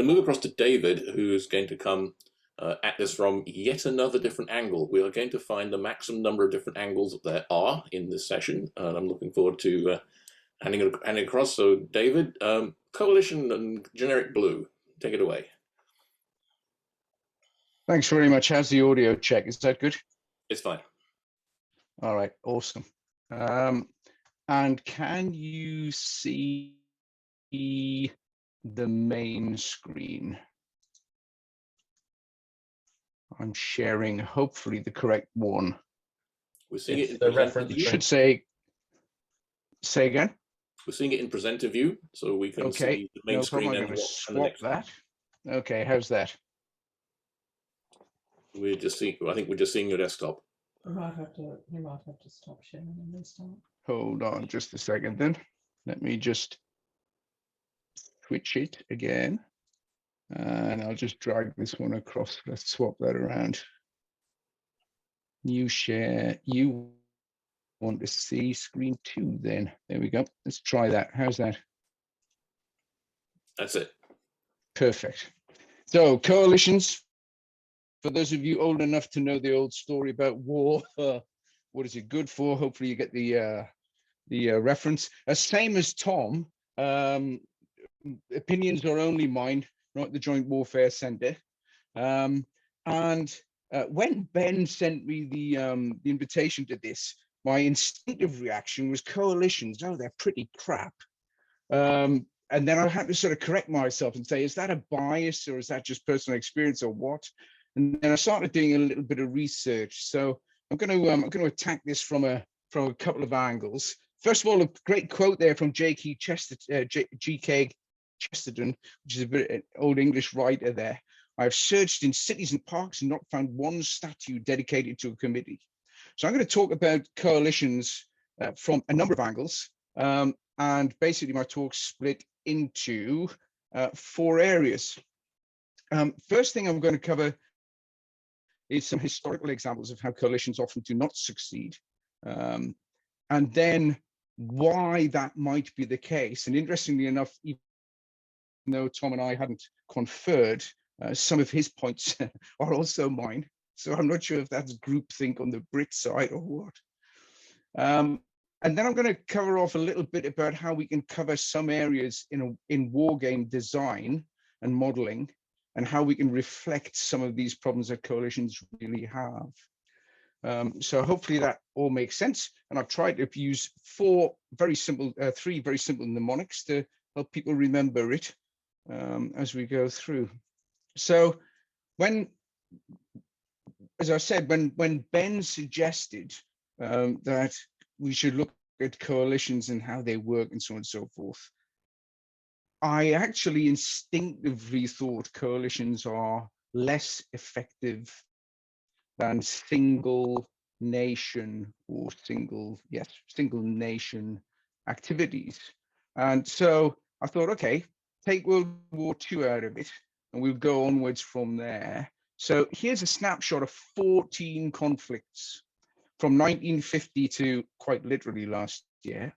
move across to David, who's going to come at this from yet another different angle. We are going to find the maximum number of different angles that there are in this session, and I'm looking forward to handing across. So, David, coalition and generic blue, take it away. Thanks very much. How's the audio check? Is that good? It's fine. All right, awesome. And can you see the main screen? I'm sharing, hopefully, the correct one. We're seeing it in the reference. You should say again. We're seeing it in presenter view, so we can see the main screen and the next that. Okay, how's that? We're just seeing. I think we're just seeing your desktop. You might have to stop sharing and restart. Hold on just a second, then. Let me just switch it again, and I'll just drag this one across. Let's swap that around. New share. You want to see screen 2? Then there we go. Let's try that. How's that? That's it. Perfect. So coalitions. For those of you old enough to know the old story about war, what is it good for? Hopefully you get the reference. Same as Tom, opinions are only mine, not the Joint Warfare Center. And when Ben sent me the invitation to this, my instinctive reaction was coalitions. Oh, they're pretty crap. And then I had to sort of correct myself and say, is that a bias or is that just personal experience or what? And then I started doing a little bit of research. So I'm going to attack this from a couple of angles. First of all, a great quote there from G.K. Chesterton, which is a bit an old English writer there. I've searched in cities and parks and not found one statue dedicated to a committee. So I'm going to talk about coalitions from a number of angles. And basically my talk's split into 4 areas. First thing I'm going to cover is some historical examples of how coalitions often do not succeed. And then why that might be the case. And interestingly enough, even though Tom and I hadn't conferred, some of his points are also mine. So I'm not sure if that's groupthink on the Brit side or what. And then I'm going to cover off a little bit about how we can cover some areas in war game design and modeling, and how we can reflect some of these problems that coalitions really have. So hopefully that all makes sense. And I've tried to use 3 very simple mnemonics to help people remember it as we go through. So as I said, when Ben suggested that we should look at coalitions and how they work and so on and so forth, I actually instinctively thought coalitions are less effective than single nation or single nation activities. And so I thought, okay, take World War II out of it and we'll go onwards from there. So here's a snapshot of 14 conflicts from 1950 to quite literally last year.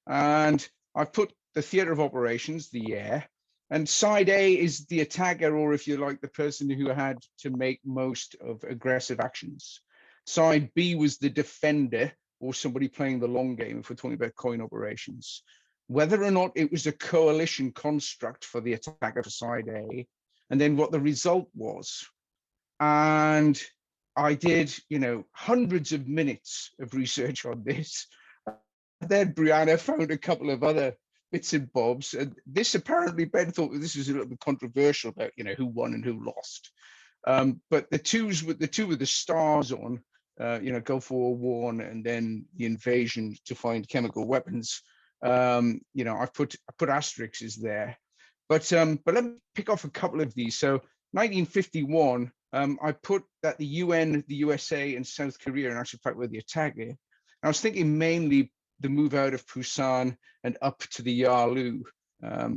And I've put the theater of operations, the air, and side A is the attacker, or if you like, the person who had to make most of aggressive actions. Side B was the defender, or somebody playing the long game, if we're talking about coin operations. Whether or not it was a coalition construct for the attacker for side A, and then what the result was. And I did, hundreds of minutes of research on this. Then Brianna found a couple of other bits and bobs, and this apparently Ben thought this was a little bit controversial about who won and who lost. But the two with the stars on, Gulf War I and then the invasion to find chemical weapons. I've put asterisks there, but let me pick off a couple of these. So 1951, I put that the UN, the USA, and South Korea in actual fact were the attacker. And I was thinking mainly the move out of Busan and up to the Yalu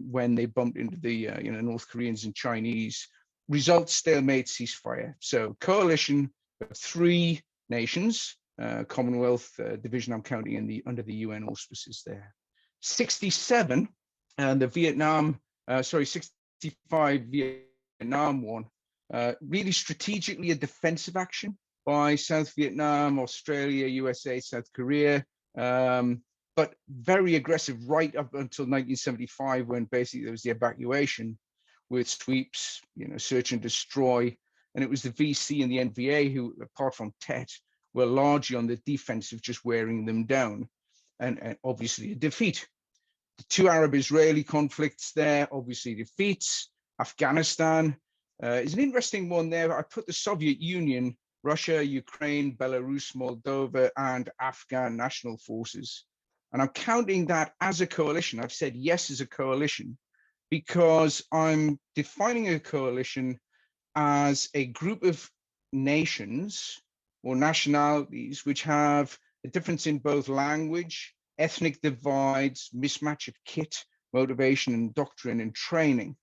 when they bumped into the North Koreans and Chinese. Result, stalemate, ceasefire. So coalition of 3 nations, Commonwealth division I'm counting under the UN auspices there. 67, and the 67 1965 Vietnam one, really strategically a defensive action by South Vietnam, Australia, USA, South Korea, but very aggressive right up until 1975, when basically there was the evacuation with sweeps, search and destroy. And it was the VC and the NVA who, apart from Tet, were largely on the defensive, just wearing them down. And obviously a defeat. The two Arab-Israeli conflicts there, obviously defeats. Afghanistan is an interesting one there. I put the Soviet Union, Russia, Ukraine, Belarus, Moldova, and Afghan national forces. And I'm counting that as a coalition. I've said yes as a coalition because I'm defining a coalition as a group of nations or nationalities which have a difference in both language, ethnic divides, mismatch of kit, motivation and doctrine and training.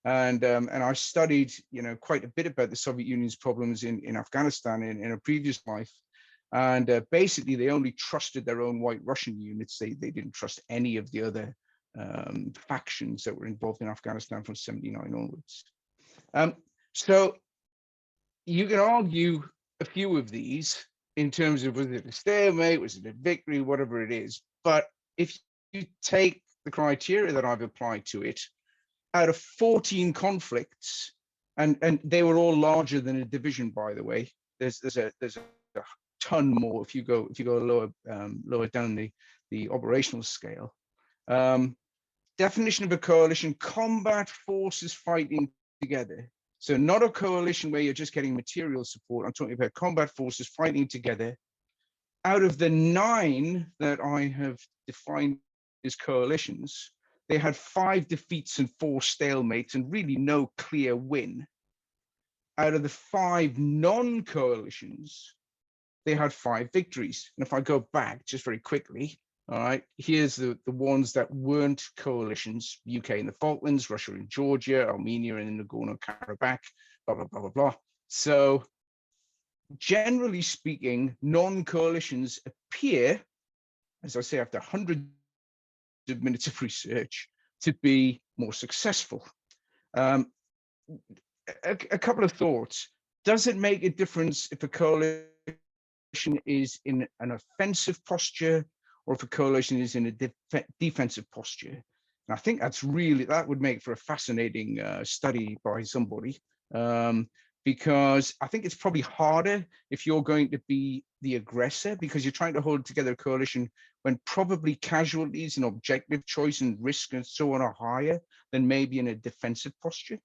And I studied, quite a bit about the Soviet Union's problems in Afghanistan in a previous life. And basically, they only trusted their own White Russian units. They didn't trust any of the other factions that were involved in Afghanistan from 79 onwards. So you can argue a few of these in terms of, was it a stalemate, was it a victory, whatever it is. But if you take the criteria that I've applied to it, out of 14 conflicts, and they were all larger than a division, by the way. There's a ton more if you go lower down the operational scale. Definition of a coalition: combat forces fighting together. So not a coalition where you're just getting material support. I'm talking about combat forces fighting together. Out of the 9 that I have defined as coalitions, they had 5 defeats and 4 stalemates and really no clear win. Out of the 5 non-coalitions, they had 5 victories. And if I go back just very quickly, all right, here's the ones that weren't coalitions: UK and the Falklands, Russia and Georgia, Armenia and Nagorno-Karabakh, blah, blah, blah, blah, blah. So generally speaking, non-coalitions appear, as I say, after hundreds of minutes of research, to be more successful. A couple of thoughts. Does it make a difference if a coalition is in an offensive posture or if a coalition is in a defensive posture? And I think that would make for a fascinating study by somebody, because I think it's probably harder if you're going to be the aggressor, because you're trying to hold together a coalition when probably casualties and objective choice and risk and so on are higher than maybe in a defensive posture.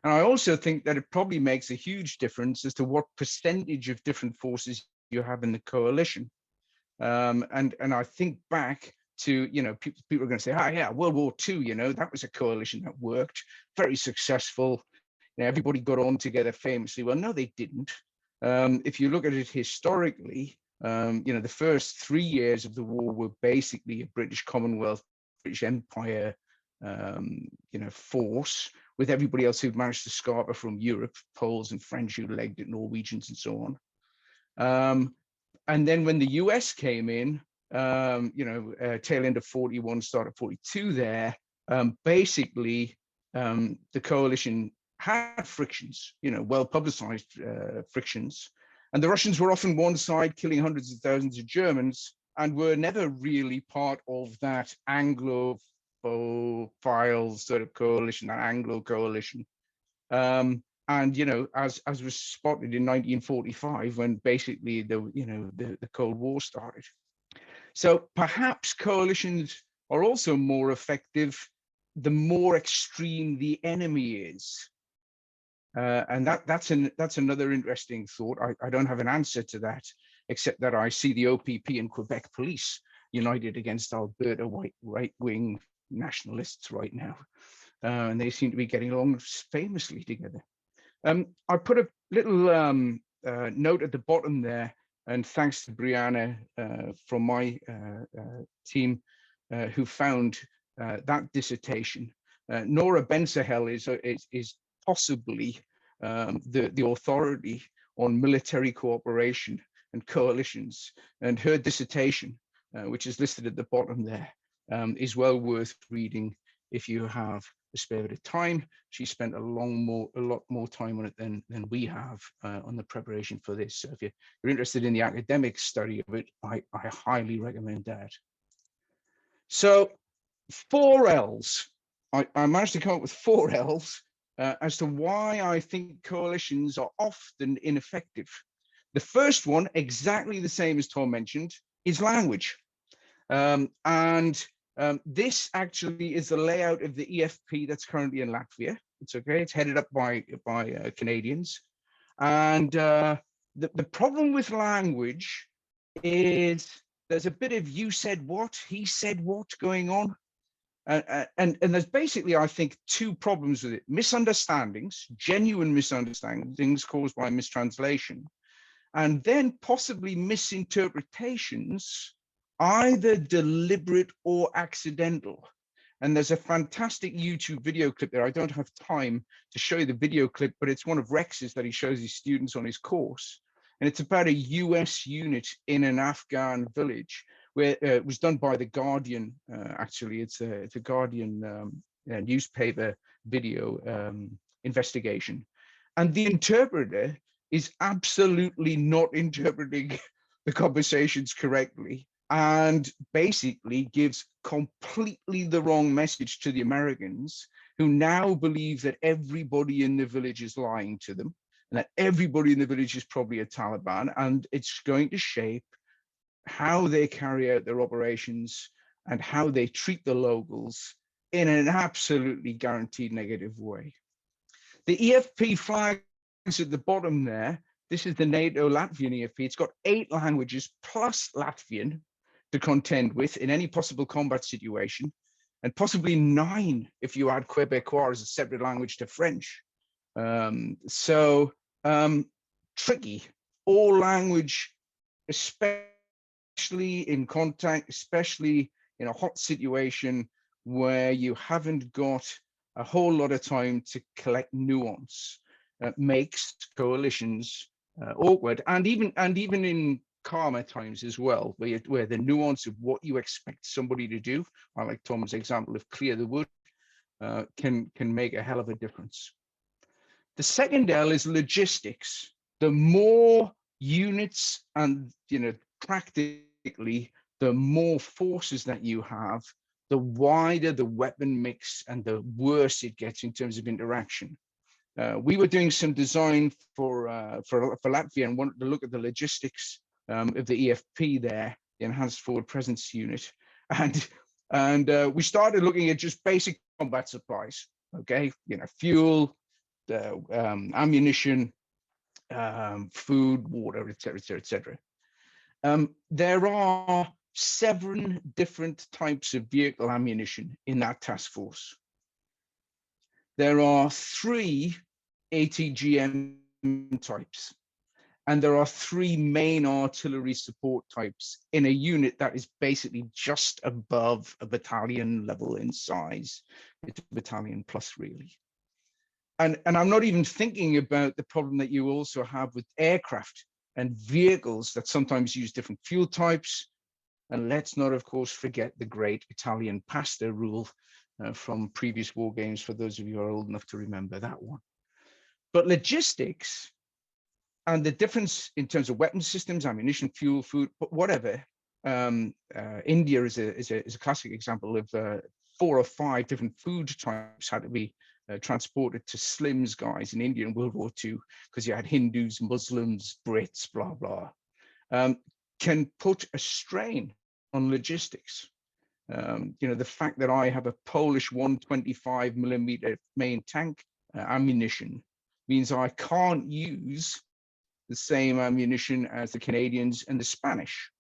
And I also think that it probably makes a huge difference as to what percentage of different forces you have in the coalition. And I think back to, people are going to say, yeah, World War II, that was a coalition that worked, very successful. Everybody got on together famously. Well, no, they didn't. If you look at it historically, the first 3 years of the war were basically a British Commonwealth, British Empire, force, with everybody else who'd managed to scarper from Europe, Poles and French who legged it, Norwegians and so on. And then when the US came in, tail end of 41, start of 42 there, basically the coalition had frictions, well-publicized frictions. And the Russians were often one side, killing hundreds of thousands of Germans, and were never really part of that Anglophile sort of coalition, that Anglo coalition. And as was spotted in 1945, when basically the Cold War started. So perhaps coalitions are also more effective the more extreme the enemy is. And that's another interesting thought. I don't have an answer to that, except that I see the OPP and Quebec police united against Alberta right-wing nationalists right now. And they seem to be getting along famously together. I put a little note at the bottom there, and thanks to Brianna from my team who found that dissertation. Nora Ben-Sahel is possibly the authority on military cooperation and coalitions, and her dissertation, which is listed at the bottom there, is well worth reading if you have a spare bit of time. She spent a lot more time on it than we have on the preparation for this. So if you're interested in the academic study of it, I highly recommend that. So 4 L's. I managed to come up with 4 L's as to why I think coalitions are often ineffective. The first one, exactly the same as Tom mentioned, is language. This actually is the layout of the EFP that's currently in Latvia. It's okay. It's headed up by Canadians. And the problem with language is there's a bit of you said what, he said what going on. And there's basically, I think, 2 problems with it. Misunderstandings, genuine misunderstandings caused by mistranslation, and then possibly misinterpretations, either deliberate or accidental. And there's a fantastic YouTube video clip there. I don't have time to show you the video clip, but it's one of Rex's that he shows his students on his course. And it's about a US unit in an Afghan village, where it was done by The Guardian. Actually, it's a Guardian newspaper video investigation. And the interpreter is absolutely not interpreting the conversations correctly, and basically gives completely the wrong message to the Americans, who now believe that everybody in the village is lying to them, and that everybody in the village is probably a Taliban, and it's going to shape how they carry out their operations and how they treat the locals in an absolutely guaranteed negative way. The EFP flag at the bottom there, this is the NATO Latvian EFP. It's got 8 languages plus Latvian to contend with in any possible combat situation, and possibly 9 if you add Quebecois as a separate language to French. Tricky. All language, especially in contact, especially in a hot situation where you haven't got a whole lot of time to collect nuance, makes coalitions awkward, and even in calmer times as well, where the nuance of what you expect somebody to do, I like Tom's example of clear the wood, can make a hell of a difference. The second L is logistics. The more units and, practically, the more forces that you have, the wider the weapon mix and the worse it gets in terms of interaction. We were doing some design for Latvia and wanted to look at the logistics of the EFP there, the Enhanced Forward Presence Unit, and we started looking at just basic combat supplies. Okay, fuel, ammunition, food, water, etc., etc., etc. There are 7 different types of vehicle ammunition in that task force. There are 3 ATGM types, and there are 3 main artillery support types in a unit that is basically just above a battalion level in size. It's a battalion plus, really. And I'm not even thinking about the problem that you also have with aircraft and vehicles that sometimes use different fuel types. And let's not, of course, forget the great Italian pasta rule from previous war games, for those of you who are old enough to remember that one. But logistics and the difference in terms of weapon systems, ammunition, fuel, food, but whatever. India is a classic example of 4 or 5 different food types had to be transported to Slim's guys in India in World War II, because you had Hindus, Muslims, Brits, blah, blah, can put a strain on logistics. The fact that I have a Polish 125mm main tank ammunition means I can't use the same ammunition as the Canadians and the Spanish.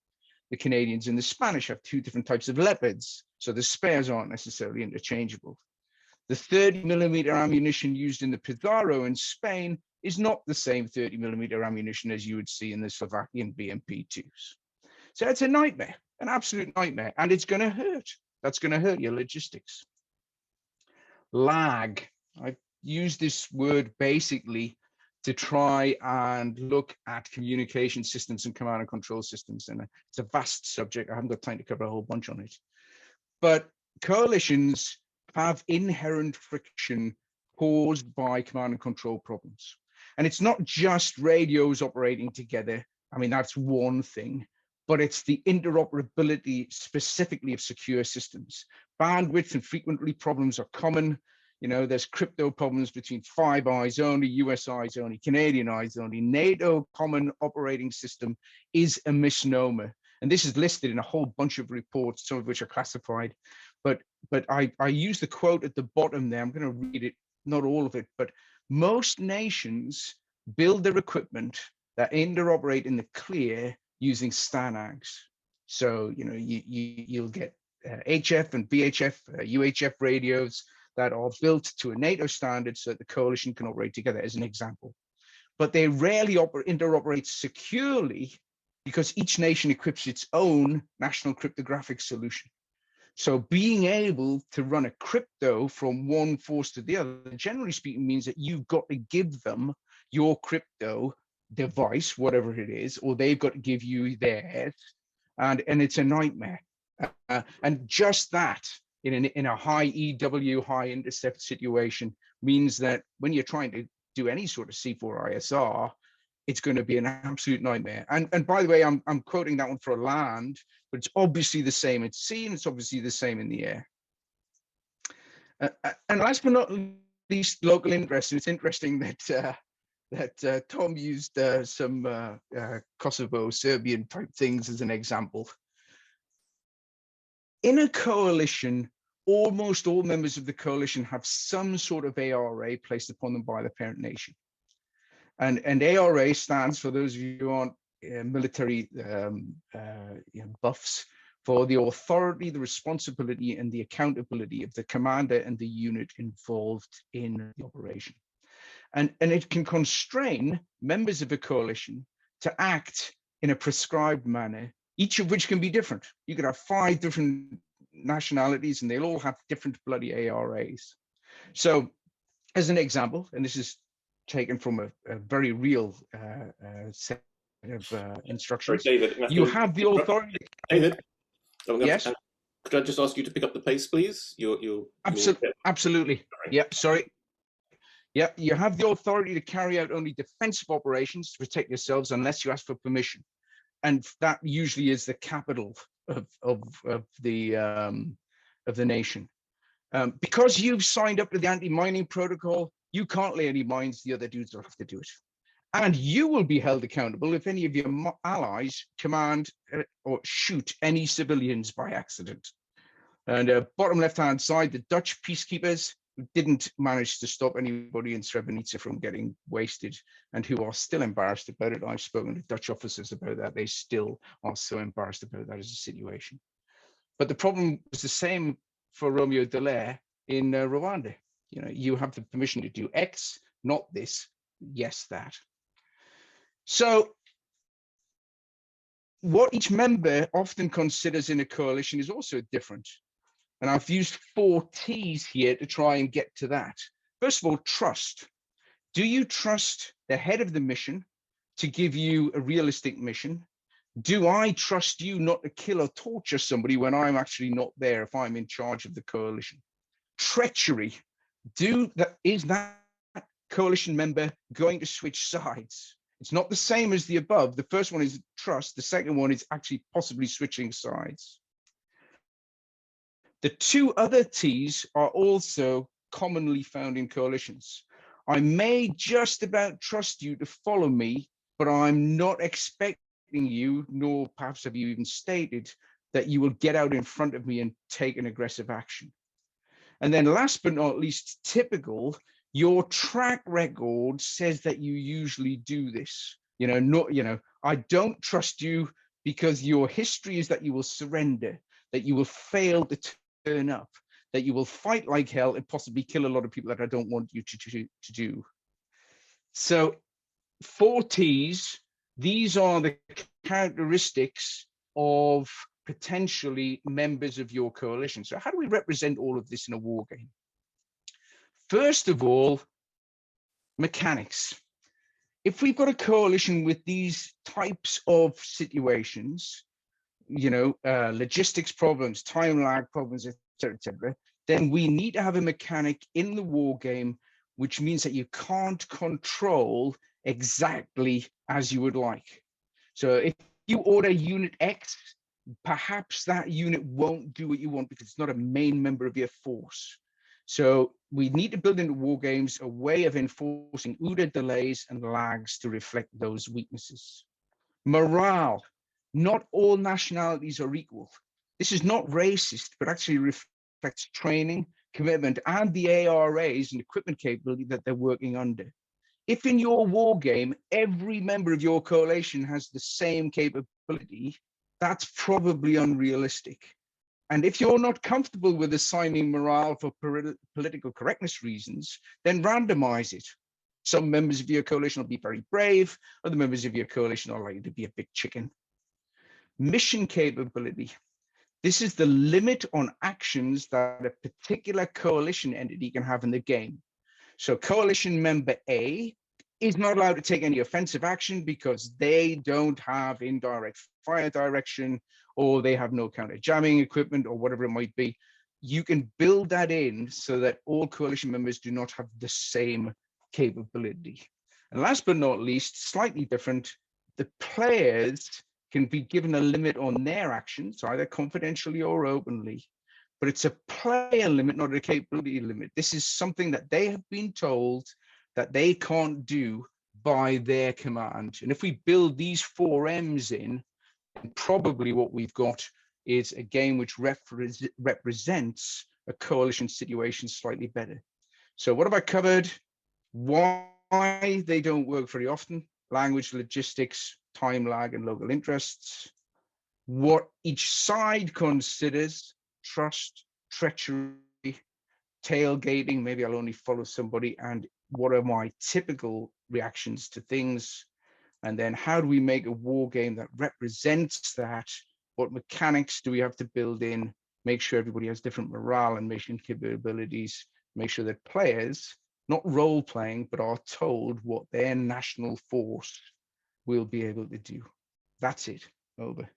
The Canadians and the Spanish have 2 different types of Leopards, so the spares aren't necessarily interchangeable. The 30mm ammunition used in the Pizarro in Spain is not the same 30mm ammunition as you would see in the Slovakian BMP-2s. So it's a nightmare, an absolute nightmare, and it's going to hurt. That's going to hurt your logistics. Lag. I've used this word basically to try and look at communication systems and command and control systems, and it's a vast subject. I haven't got time to cover a whole bunch on it. But coalitions have inherent friction caused by command and control problems. And it's not just radios operating together. I mean, that's one thing, but it's the interoperability specifically of secure systems. Bandwidth and frequently problems are common. You know, there's crypto problems between Five Eyes only, US eyes only, Canadian eyes only. NATO common operating system is a misnomer. And this is listed in a whole bunch of reports, some of which are classified. But I use the quote at the bottom there. I'm going to read it, not all of it, but most nations build their equipment that interoperate in the clear using STANAGs. So, you know, you'll get HF and BHF, UHF radios that are built to a NATO standard so that the coalition can operate together, as an example. But they rarely interoperate securely because each nation equips its own national cryptographic solution. So being able to run a crypto from one force to the other, generally speaking, means that you've got to give them your crypto device, whatever it is, or they've got to give you theirs, and it's a nightmare. And just that in a high EW, high intercept situation means that when you're trying to do any sort of C4 ISR, it's going to be an absolute nightmare. And by the way, I'm quoting that one for land, but it's obviously the same at sea, and it's obviously the same in the air. And last but not least, local interest. It's interesting that Tom used some Kosovo, Serbian type things as an example. In a coalition, almost all members of the coalition have some sort of ARA placed upon them by the parent nation. And ARA stands, for those of you who aren't military buffs, for the authority, the responsibility, and the accountability of the commander and the unit involved in the operation. And it can constrain members of a coalition to act in a prescribed manner, each of which can be different. You could have 5 different nationalities and they'll all have different bloody ARAs. So as an example, and this is taken from a very real set of instructions. Sorry, David, you have the authority. David, yes. Could I just ask you to pick up the pace, please? Absolutely. Yeah, sorry. Yeah, you have the authority to carry out only defensive operations to protect yourselves unless you ask for permission, and that usually is the capital of the nation. Because you've signed up to the anti-mining protocol, you can't lay any mines. The other dudes will have to do it, and you will be held accountable if any of your allies command or shoot any civilians by accident. And bottom left-hand side, the Dutch peacekeepers who didn't manage to stop anybody in Srebrenica from getting wasted and who are still embarrassed about it. I've spoken to Dutch officers about that. They still are so embarrassed about that as a situation. But the problem was the same for Romeo Dallaire in Rwanda. You know, you have the permission to do X, not this, yes, that. So what each member often considers in a coalition is also different. And I've used 4 T's here to try and get to that. First of all, trust. Do you trust the head of the mission to give you a realistic mission? Do I trust you not to kill or torture somebody when I'm actually not there, if I'm in charge of the coalition? Treachery. Is that coalition member going to switch sides? It's not the same as the above. The first one is trust. The second one is actually possibly switching sides. The 2 other T's are also commonly found in coalitions. I may just about trust you to follow me, but I'm not expecting you, nor perhaps have you even stated, that you will get out in front of me and take an aggressive action. And then last but not least, typical, your track record says that you usually do this. I don't trust you because your history is that you will surrender, that you will fail to turn up, that you will fight like hell and possibly kill a lot of people that I don't want you to do. So 4 T's, these are the characteristics of potentially members of your coalition. So how do we represent all of this in a war game? First of all, mechanics. If we've got a coalition with these types of situations, logistics problems, time lag problems, etc., then we need to have a mechanic in the war game, which means that you can't control exactly as you would like. So if you order unit X, perhaps that unit won't do what you want because it's not a main member of your force. So we need to build into war games a way of enforcing OODA delays and lags to reflect those weaknesses. Morale. Not all nationalities are equal. This is not racist, but actually reflects training, commitment, and the ARAs and equipment capability that they're working under. If in your war game, every member of your coalition has the same capability, that's probably unrealistic. And if you're not comfortable with assigning morale for political correctness reasons, then randomize it. Some members of your coalition will be very brave, other members of your coalition are likely to be a big chicken. Mission capability. This is the limit on actions that a particular coalition entity can have in the game. So coalition member A is not allowed to take any offensive action because they don't have indirect fire direction, or they have no counter jamming equipment, or whatever it might be. You can build that in so that all coalition members do not have the same capability. And last but not least, slightly different, the players can be given a limit on their actions, either confidentially or openly, but it's a player limit, not a capability limit. This is something that they have been told that they can't do by their command. And if we build these 4 M's in, probably what we've got is a game which represents a coalition situation slightly better. So what have I covered? Why they don't work very often: language, logistics, time lag, and local interests. What each side considers: trust, treachery, tailgating, maybe I'll only follow somebody, and what are my typical reactions to things? And then how do we make a war game that represents that? What mechanics do we have to build in? Make sure everybody has different morale and mission capabilities. Make sure that players, not role playing, but are told what their national force will be able to do. That's it. Over.